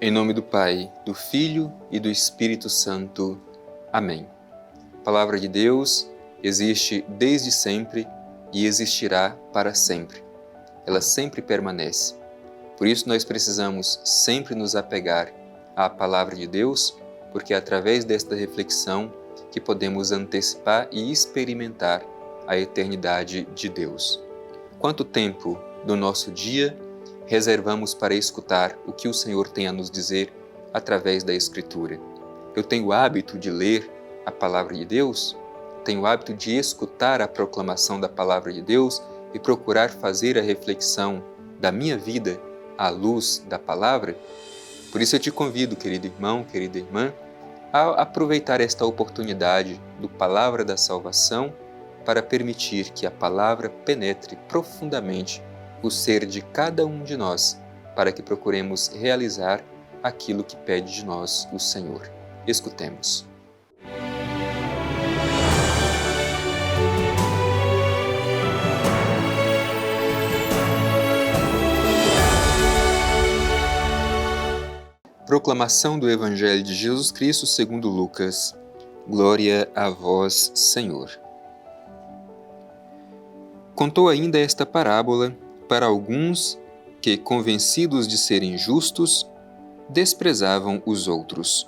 Em nome do Pai, do Filho e do Espírito Santo. Amém. A palavra de Deus existe desde sempre e existirá para sempre. Ela sempre permanece. Por isso nós precisamos sempre nos apegar à palavra de Deus, porque é através desta reflexão que podemos antecipar e experimentar a eternidade de Deus. Quanto tempo do nosso dia reservamos para escutar o que o Senhor tem a nos dizer através da Escritura? Eu tenho o hábito de ler a palavra de Deus? Tenho o hábito de escutar a proclamação da palavra de Deus e procurar fazer a reflexão da minha vida à luz da palavra? Por isso eu te convido, querido irmão, querida irmã, a aproveitar esta oportunidade do Palavra da Salvação para permitir que a palavra penetre profundamente o ser de cada um de nós, para que procuremos realizar aquilo que pede de nós o Senhor. Escutemos. Proclamação do Evangelho de Jesus Cristo segundo Lucas. Glória a vós, Senhor. Contou ainda esta parábola para alguns que, convencidos de serem justos, desprezavam os outros.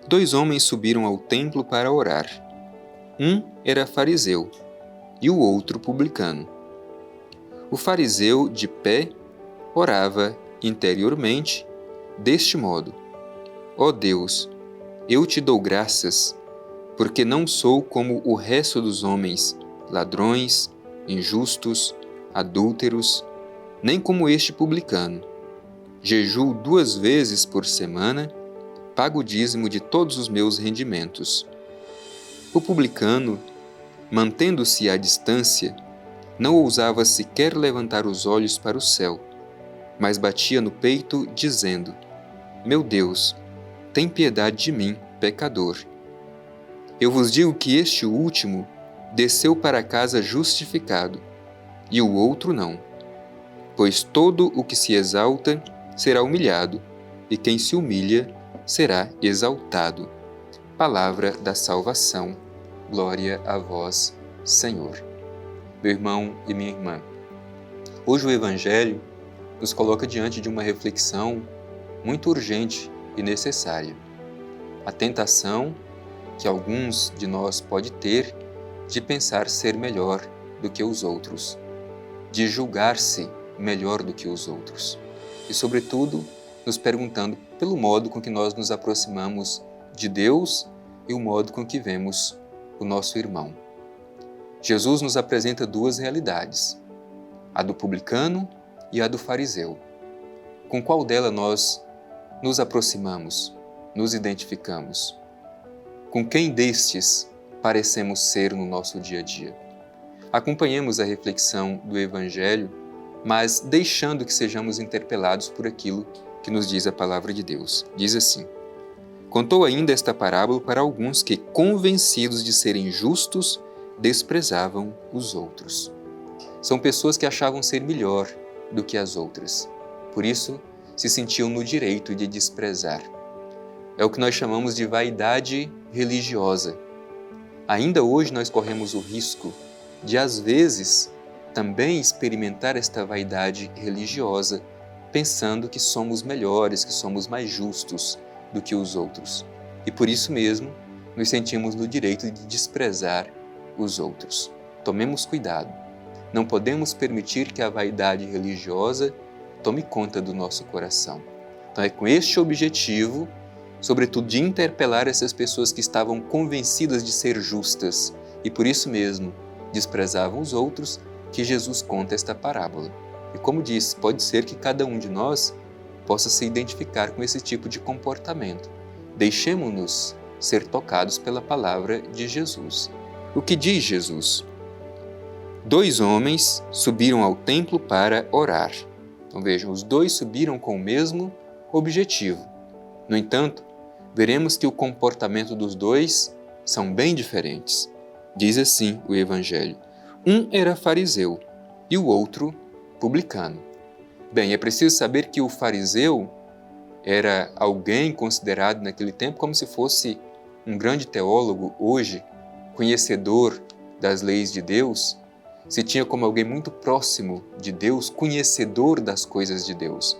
2 homens subiram ao templo para orar. Um era fariseu e o outro publicano. O fariseu, de pé, orava interiormente deste modo: Ó Deus, eu te dou graças, porque não sou como o resto dos homens, ladrões, injustos, adúlteros, nem como este publicano. Jejuo 2 vezes por semana, pago o dízimo de todos os meus rendimentos. O publicano, mantendo-se à distância, não ousava sequer levantar os olhos para o céu, mas batia no peito, dizendo: Meu Deus, tem piedade de mim, pecador. Eu vos digo que este último desceu para casa justificado, e o outro não. Pois todo o que se exalta será humilhado, e quem se humilha será exaltado. Palavra da salvação. Glória a vós, Senhor. Meu irmão e minha irmã, hoje o Evangelho nos coloca diante de uma reflexão muito urgente e necessária. A tentação que alguns de nós pode ter de pensar ser melhor do que os outros, de julgar-se melhor do que os outros e, sobretudo, nos perguntando pelo modo com que nós nos aproximamos de Deus e o modo com que vemos o nosso irmão. Jesus nos apresenta 2 realidades, a do publicano e a do fariseu. Com qual dela nós nos aproximamos, nos identificamos? Com quem destes parecemos ser no nosso dia a dia? Acompanhemos a reflexão do Evangelho, mas deixando que sejamos interpelados por aquilo que nos diz a palavra de Deus. Diz assim: Contou ainda esta parábola para alguns que, convencidos de serem justos, desprezavam os outros. São pessoas que achavam ser melhor do que as outras. Por isso, se sentiam no direito de desprezar. É o que nós chamamos de vaidade religiosa. Ainda hoje nós corremos o risco de, às vezes, também experimentar esta vaidade religiosa, pensando que somos melhores, que somos mais justos do que os outros. E por isso mesmo, nos sentimos no direito de desprezar os outros. Tomemos cuidado. Não podemos permitir que a vaidade religiosa tome conta do nosso coração. Então é com este objetivo, sobretudo de interpelar essas pessoas que estavam convencidas de ser justas e por isso mesmo desprezavam os outros, que Jesus conta esta parábola. E como diz, pode ser que cada um de nós possa se identificar com esse tipo de comportamento. Deixemo-nos ser tocados pela palavra de Jesus. O que diz Jesus? 2 homens subiram ao templo para orar. Então vejam, os 2 subiram com o mesmo objetivo. No entanto, veremos que o comportamento dos 2 são bem diferentes. Diz assim o Evangelho: um era fariseu e o outro publicano. Bem, é preciso saber que o fariseu era alguém considerado naquele tempo como se fosse um grande teólogo hoje, conhecedor das leis de Deus, se tinha como alguém muito próximo de Deus, conhecedor das coisas de Deus.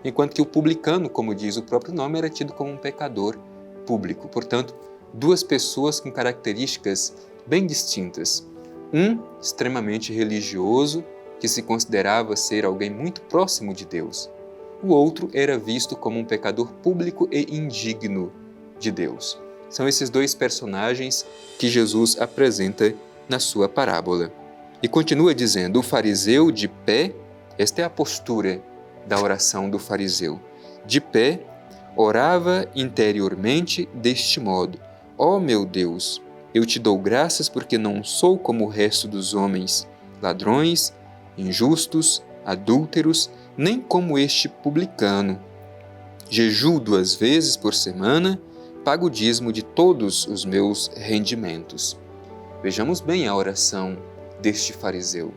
Enquanto que o publicano, como diz o próprio nome, era tido como um pecador público. Portanto, duas pessoas com características bem distintas. Um extremamente religioso, que se considerava ser alguém muito próximo de Deus. O outro era visto como um pecador público e indigno de Deus. São esses dois personagens que Jesus apresenta na sua parábola. E continua dizendo, o fariseu de pé, esta é a postura da oração do fariseu, de pé, orava interiormente deste modo: ó meu Deus, eu te dou graças porque não sou como o resto dos homens, ladrões, injustos, adúlteros, nem como este publicano. Jejuo 2 vezes por semana, pago o dízimo de todos os meus rendimentos. Vejamos bem a oração deste fariseu.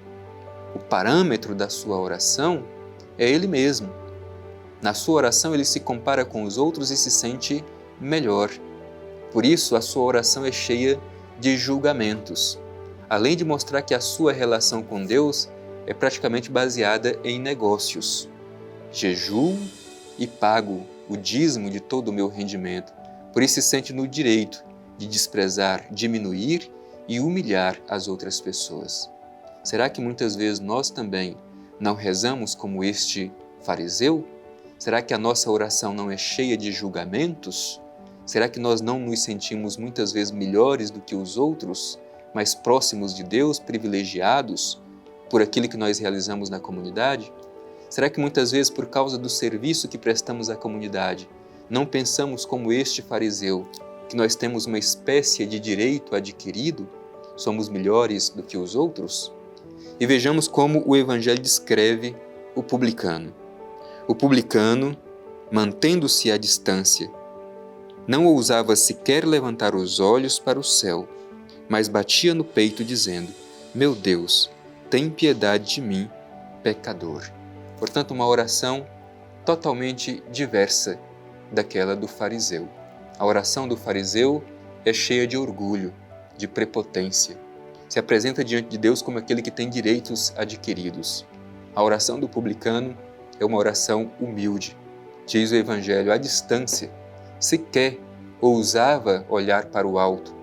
O parâmetro da sua oração é ele mesmo. Na sua oração ele se compara com os outros e se sente melhor. Por isso a sua oração é cheia de julgamentos. Além de mostrar que a sua relação com Deus é praticamente baseada em negócios. Jejuo e pago o dízimo de todo o meu rendimento. Por isso se sente no direito de desprezar, diminuir e humilhar as outras pessoas. Será que muitas vezes nós também não rezamos como este fariseu? Será que a nossa oração não é cheia de julgamentos? Será que nós não nos sentimos muitas vezes melhores do que os outros, mais próximos de Deus, privilegiados por aquilo que nós realizamos na comunidade? Será que muitas vezes, por causa do serviço que prestamos à comunidade, não pensamos como este fariseu, que nós temos uma espécie de direito adquirido, somos melhores do que os outros? E vejamos como o Evangelho descreve o publicano. O publicano, mantendo-se à distância, não ousava sequer levantar os olhos para o céu, mas batia no peito dizendo: meu Deus, tem piedade de mim, pecador. Portanto, uma oração totalmente diversa daquela do fariseu. A oração do fariseu é cheia de orgulho, de prepotência. Se apresenta diante de Deus como aquele que tem direitos adquiridos. A oração do publicano é uma oração humilde. Diz o Evangelho, à distância, sequer ousava olhar para o alto.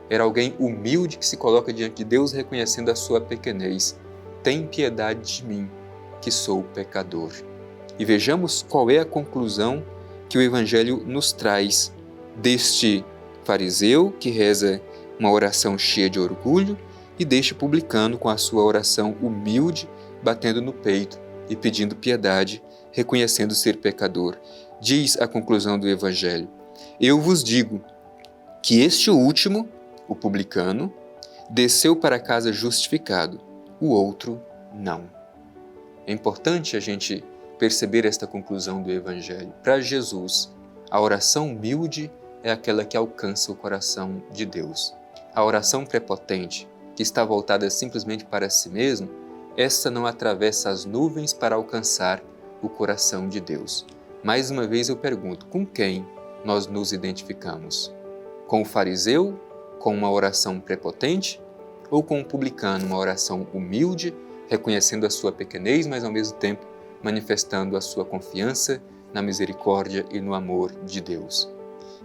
Era alguém humilde que se coloca diante de Deus reconhecendo a sua pequenez. Tem piedade de mim, que sou pecador. E vejamos qual é a conclusão que o Evangelho nos traz deste fariseu que reza uma oração cheia de orgulho e deste publicano com a sua oração humilde, batendo no peito e pedindo piedade, reconhecendo ser pecador. Diz a conclusão do Evangelho: eu vos digo que este último, o publicano, desceu para casa justificado, o outro não. É importante a gente perceber esta conclusão do Evangelho. Para Jesus, a oração humilde é aquela que alcança o coração de Deus. A oração prepotente, que está voltada simplesmente para si mesmo, essa não atravessa as nuvens para alcançar o coração de Deus. Mais uma vez eu pergunto, com quem nós nos identificamos? Com o fariseu, com uma oração prepotente, ou com o publicano, uma oração humilde, reconhecendo a sua pequenez, mas ao mesmo tempo manifestando a sua confiança na misericórdia e no amor de Deus?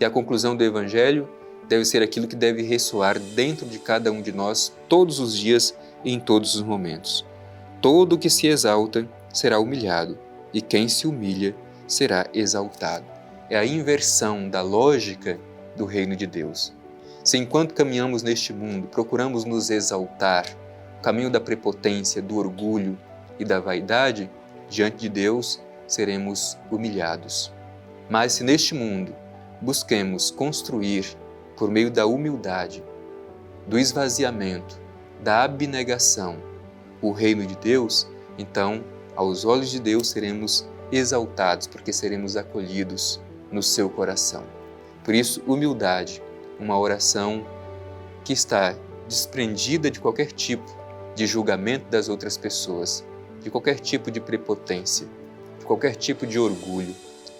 E a conclusão do Evangelho deve ser aquilo que deve ressoar dentro de cada um de nós todos os dias e em todos os momentos. Todo o que se exalta será humilhado, e quem se humilha será exaltado. É a inversão da lógica do reino de Deus. Se enquanto caminhamos neste mundo procuramos nos exaltar, o caminho da prepotência, do orgulho e da vaidade, diante de Deus seremos humilhados. Mas se neste mundo busquemos construir, por meio da humildade, do esvaziamento, da abnegação, o reino de Deus, então, aos olhos de Deus, seremos exaltados, porque seremos acolhidos no seu coração. Por isso, humildade, uma oração que está desprendida de qualquer tipo de julgamento das outras pessoas, de qualquer tipo de prepotência, de qualquer tipo de orgulho.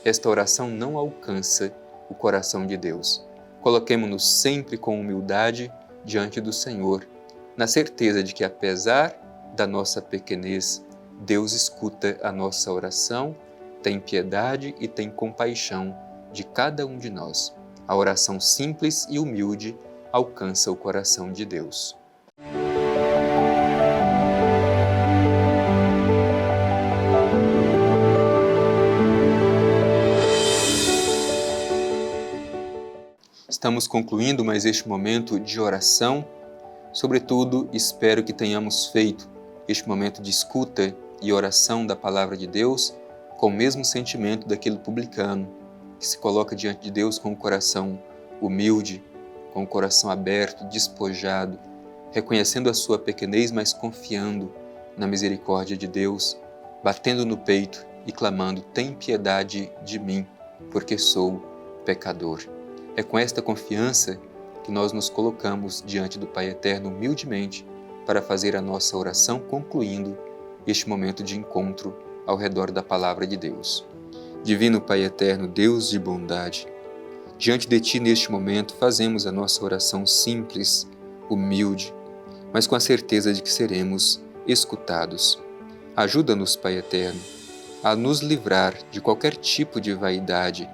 esta oração não alcança o coração de Deus. Coloquemo-nos sempre com humildade diante do Senhor, na certeza de que, apesar da nossa pequenez, Deus escuta a nossa oração, tem piedade e tem compaixão de cada um de nós. A oração simples e humilde alcança o coração de Deus. Estamos concluindo mais este momento de oração. Sobretudo, espero que tenhamos feito este momento de escuta e oração da Palavra de Deus com o mesmo sentimento daquele publicano, que se coloca diante de Deus com o coração humilde, com o coração aberto, despojado, reconhecendo a sua pequenez, mas confiando na misericórdia de Deus, batendo no peito e clamando: tem piedade de mim, porque sou pecador. É com esta confiança que nós nos colocamos diante do Pai Eterno humildemente para fazer a nossa oração, concluindo este momento de encontro ao redor da Palavra de Deus. Divino Pai Eterno, Deus de bondade, diante de Ti neste momento fazemos a nossa oração simples, humilde, mas com a certeza de que seremos escutados. Ajuda-nos, Pai Eterno, a nos livrar de qualquer tipo de vaidade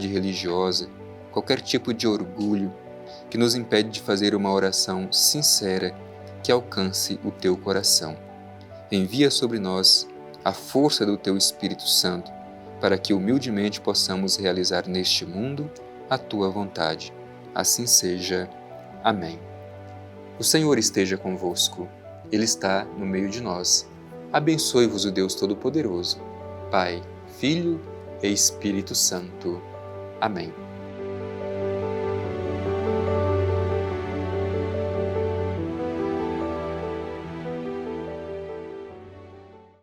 religiosa, qualquer tipo de orgulho que nos impede de fazer uma oração sincera que alcance o Teu coração. Envia sobre nós a força do Teu Espírito Santo para que humildemente possamos realizar neste mundo a Tua vontade. Assim seja. Amém. O Senhor esteja convosco. Ele está no meio de nós. Abençoe-vos o Deus Todo-Poderoso, Pai, Filho e Espírito Santo. Amém.